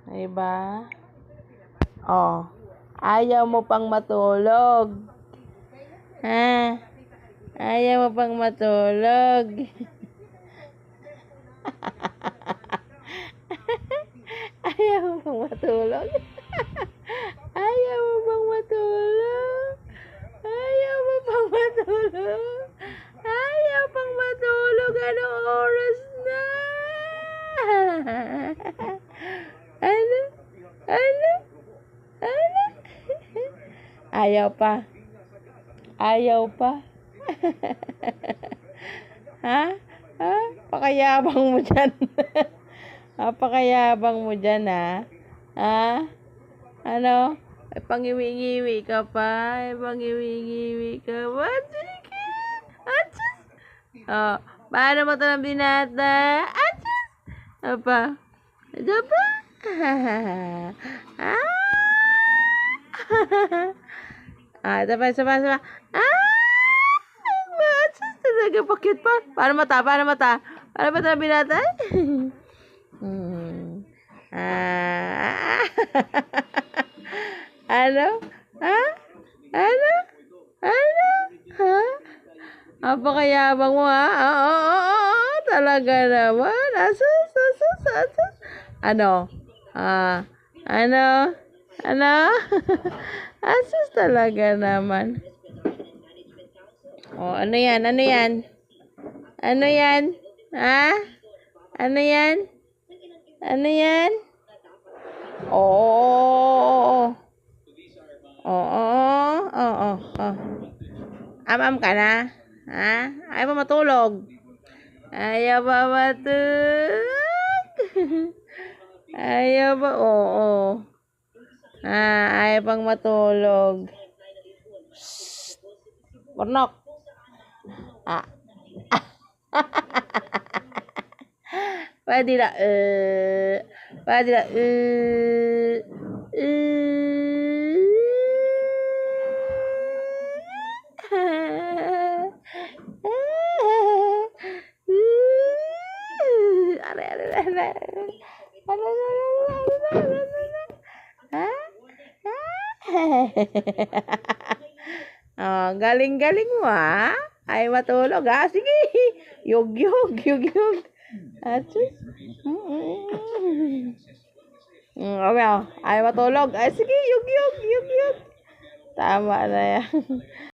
Diba? Oh, ayaw mo pang matulog. Ha? Ayaw mo pang matulog. Ayaw mo pang matulog. Ayaw mo pang matulog. Ayaw mo pang matulog. Ayaw pang matulog. Anong oras na? Ano? Ano? Ano? Ayaw pa. Ayaw pa. Ha? Ha? Pakayabang mo dyan. Pakayabang mo dyan, ha? Ha? Ano? Ay, pangiwi-ngiwi ka pa. Ay, pangiwi-ngiwi ka pa. Sige. Atsus. Oh, paano mo ito ng binata? Atsus. Apa? Apa? Ito pa, isa pa. Atsus. Talaga, pakit pa. Paano mata? Paano mata ng binata? Ano? Ha? Ano? Ano? Ha? Apakayabang mo, ha? Oo. Talaga naman. Asus. Ano? Ano? Ano? Asus talaga naman. Oh, ano yan? Ano yan? Ano yan? Ha? Ano yan? Ano yan? Oo. Am ka na? Ha? Ayaw pa matulog? Ayaw pa matulog? Ayaw pa? Oo. Ayaw pang matulog. Pornok. Pwede na. Pwede na. Oh, galing-galing mo, ha? Ay matulog, ha? Sige. Yug. Atsus. Ay matulog. Ay sige, yug. Tama na yan.